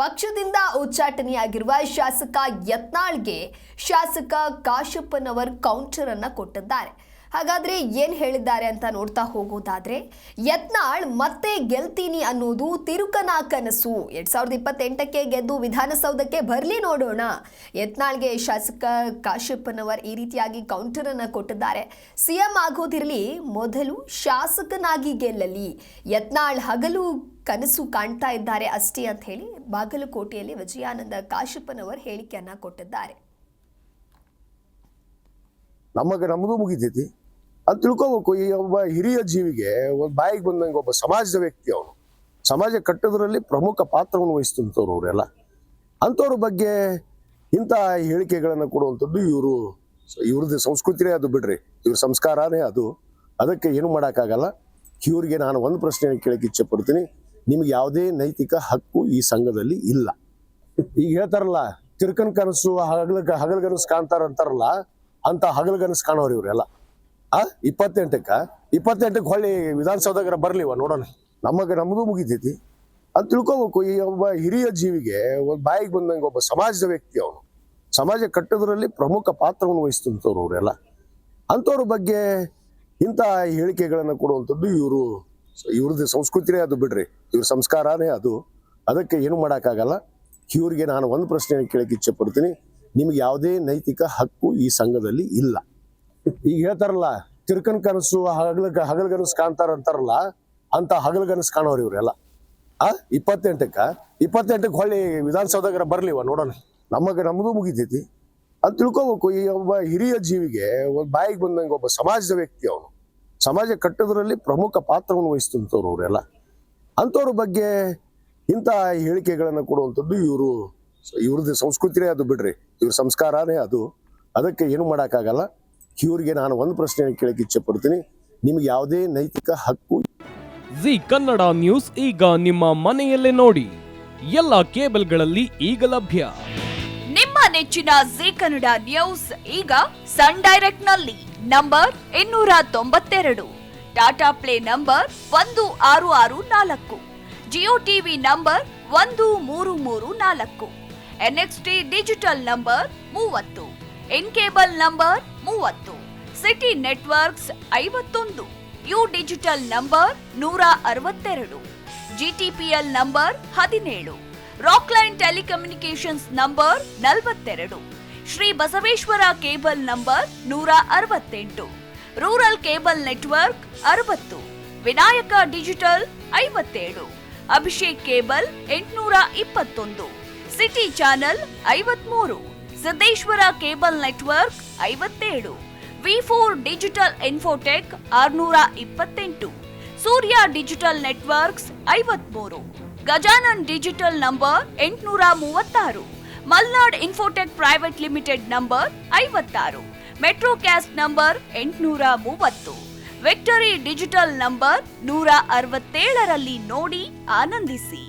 ಪಕ್ಷದಿಂದ ಉಚ್ಚಾಟನೆಯಾಗಿರುವ ಶಾಸಕ ಯತ್ನಾಳ್ಗೆ ಶಾಸಕ ಕಾಶಪ್ಪನವರ್ ಕೌಂಟರ್ ಅನ್ನ ಕೊಟ್ಟಿದ್ದಾರೆ. ಹಾಗಾದ್ರೆ ಏನ್ ಹೇಳಿದ್ದಾರೆ ಅಂತ ನೋಡ್ತಾ ಹೋಗೋದಾದ್ರೆ, ಯತ್ನಾಳ್ ಮತ್ತೆ ಗೆಲ್ತೀನಿ ಅನ್ನೋದು ತಿರುಕನ ಕನಸು. 2028ಕ್ಕೆ ಗೆದ್ದು ವಿಧಾನಸೌಧಕ್ಕೆ ಬರ್ಲಿ ನೋಡೋಣ. ಯತ್ನಾಳ್ಗೆ ಶಾಸಕ ಕಾಶಪ್ಪನವರ್ ಈ ರೀತಿಯಾಗಿ ಕೌಂಟರ್ ಅನ್ನ ಕೊಟ್ಟಿದ್ದಾರೆ. ಸಿಎಂ ಆಗೋದಿರಲಿ, ಮೊದಲು ಶಾಸಕನಾಗಿ ಗೆಲ್ಲಲಿ. ಯತ್ನಾಳ್ ಹಗಲು ಕನಸು ಕಾಣ್ತಾ ಇದ್ದಾರೆ ಅಷ್ಟೇ ಅಂತ ಹೇಳಿ ಬಾಗಲಕೋಟೆಯಲ್ಲಿ ವಿಜಯಾನಂದ ಕಾಶಪ್ಪನವರ್ ಹೇಳಿಕೆಯನ್ನ ಕೊಟ್ಟಿದ್ದಾರೆ. ನಮ್ಮದು ಮುಗಿತೈತಿ ಅದು ತಿಳ್ಕೋಬೇಕು. ಈ ಒಬ್ಬ ಹಿರಿಯ ಜೀವಿಗೆ ಒಂದು ಬಾಯಿಗೆ ಬಂದಂಗೆ ಒಬ್ಬ ಸಮಾಜದ ವ್ಯಕ್ತಿ, ಅವನು ಸಮಾಜ ಕಟ್ಟೋದ್ರಲ್ಲಿ ಪ್ರಮುಖ ಪಾತ್ರವನ್ನು ವಹಿಸ್ತಂಥವ್ರು ಅವರೆಲ್ಲ. ಅಂಥವ್ರ ಬಗ್ಗೆ ಇಂಥ ಹೇಳಿಕೆಗಳನ್ನು ಕೊಡುವಂಥದ್ದು ಇವ್ರದ್ದು ಸಂಸ್ಕೃತಿನೇ ಅದು, ಬಿಡ್ರಿ, ಇವ್ರ ಸಂಸ್ಕಾರನೇ ಅದು. ಅದಕ್ಕೆ ಏನು ಮಾಡೋಕ್ಕಾಗಲ್ಲ. ಇವ್ರಿಗೆ ನಾನು ಒಂದು ಪ್ರಶ್ನೆ ಕೇಳಕ್ಕೆ ಇಚ್ಛೆ ಪಡ್ತೀನಿ. ನಿಮ್ಗೆ ಯಾವುದೇ ನೈತಿಕ ಹಕ್ಕು ಈ ಸಂಘದಲ್ಲಿ ಇಲ್ಲ. ಈಗ ಹೇಳ್ತಾರಲ್ಲ, ತಿರ್ಕನ್ ಕನಸು ಹಗಲ್ ಕನಸು ಕಾಣ್ತಾರಂತಾರಲ್ಲ, ಅಂತ ಹಗಲ್ಗನಸು ಕಾಣೋರು ಇವರೆಲ್ಲ. 28ಕ್ಕೆ ಹೊಳ್ಳಿ ವಿಧಾನಸೌಧಗಾರ ಬರ್ಲಿವ ನೋಡೋಣ. ನಮ್ಮದು ಮುಗಿತೈತಿ ಅದು ತಿಳ್ಕೋಬೇಕು. ಈ ಒಬ್ಬ ಹಿರಿಯ ಜೀವಿಗೆ ಒಂದು ಬಾಯಿಗೆ ಬಂದಂಗೆ ಒಬ್ಬ ಸಮಾಜದ ವ್ಯಕ್ತಿ, ಅವನು ಸಮಾಜ ಕಟ್ಟೋದ್ರಲ್ಲಿ ಪ್ರಮುಖ ಪಾತ್ರವನ್ನು ವಹಿಸ್ತಂಥವ್ರು ಅವರೆಲ್ಲ. ಅಂಥವ್ರ ಬಗ್ಗೆ ಇಂಥ ಹೇಳಿಕೆಗಳನ್ನು ಕೊಡುವಂಥದ್ದು ಇವ್ರದ್ದು ಸಂಸ್ಕೃತಿನೇ ಅದು, ಬಿಡ್ರಿ, ಇವ್ರ ಸಂಸ್ಕಾರನೇ ಅದು. ಅದಕ್ಕೆ ಏನು ಮಾಡೋಕ್ಕಾಗಲ್ಲ. ಇವ್ರಿಗೆ ನಾನು ಒಂದು ಪ್ರಶ್ನೆ ಕೇಳಕ್ಕೆ ಇಚ್ಛೆ ಪಡ್ತೀನಿ. ನಿಮ್ಗೆ ಯಾವುದೇ ನೈತಿಕ ಹಕ್ಕು ಈ ಸಂಘದಲ್ಲಿ ಇಲ್ಲ. ಈಗ ಹೇಳ್ತಾರಲ್ಲ, ತಿರ್ಕನ್ ಕನಸು ಹಗಲ್ ಕನಸು ಕಾಣ್ತಾರಂತಾರಲ್ಲ, ಅಂತ ಹಗಲ್ ಕನಸು ಕಾಣೋರು ಇವರೆಲ್ಲ. 28ಕ್ಕೆ ಹೊಳ್ಳಿ ವಿಧಾನಸೌಧಗಾರ ಬರ್ಲಿವ ನೋಡೋಣ. ನಮ್ಮದು ಮುಗಿತೈತಿ ಅದು ತಿಳ್ಕೋಬೇಕು. ಈ ಒಬ್ಬ ಹಿರಿಯ ಜೀವಿಗೆ ಒಂದು ಬಾಯಿಗೆ ಬಂದಂಗೆ ಒಬ್ಬ ಸಮಾಜದ ವ್ಯಕ್ತಿ, ಅವನು ಸಮಾಜ ಕಟ್ಟೋದ್ರಲ್ಲಿ ಪ್ರಮುಖ ಪಾತ್ರವನ್ನು ವಹಿಸ್ತಂಥವ್ರು ಅವರೆಲ್ಲ. ಅಂಥವ್ರ ಬಗ್ಗೆ ಇಂಥ ಹೇಳಿಕೆಗಳನ್ನು ಕೊಡುವಂಥದ್ದು ಇವ್ರದ್ದು ಸಂಸ್ಕೃತಿನೇ ಅದು, ಬಿಡ್ರಿ, ಇವ್ರ ಸಂಸ್ಕಾರನೇ ಅದು. ಅದಕ್ಕೆ ಏನು ಮಾಡೋಕ್ಕಾಗಲ್ಲ. ಇವ್ರಿಗೆ ನಾನು ಒಂದು ಪ್ರಶ್ನೆ ಕೇಳಕ್ಕೆ ಇಚ್ಛೆ ಪಡ್ತೀನಿ. ನಿಮ್ಗೆ ಯಾವುದೇ ನೈತಿಕ ಹಕ್ಕು. ಜಿ ಕನ್ನಡ ನ್ಯೂಸ್ ಈಗ ನಿಮ್ಮ ಮನೆಯಲ್ಲೇ ನೋಡಿ. ಎಲ್ಲ ಕೇಬಲ್ಗಳಲ್ಲಿ ಈಗ ಲಭ್ಯ. ನಿಮ್ಮ ನೆಚ್ಚಿನ ಜಿ ಕನ್ನಡ ನ್ಯೂಸ್ ಈಗ ಸನ್ ಡೈರೆಕ್ಟ್ ನಲ್ಲಿ number 292, Tata play number 1664, Jio TV number 1334, NXT digital number 30, in cable number 30, city networks 51, U digital number 162, GTPL number 17, Rockline telecommunications number 42, Shri Basaveshwara cable number 168, rural cable network 60, Vinayaka digital 57, Abhishek cable 821, city channel 53, Siddeshwara cable network 57, V4 digital Infotech 628, Surya digital networks 53, Gajanan digital number 836, Malnad Infotech private limited number 56, Metrocast number 830, Victory digital number 167ರಲ್ಲಿ ನೋಡಿ ಆನಂದಿಸಿ.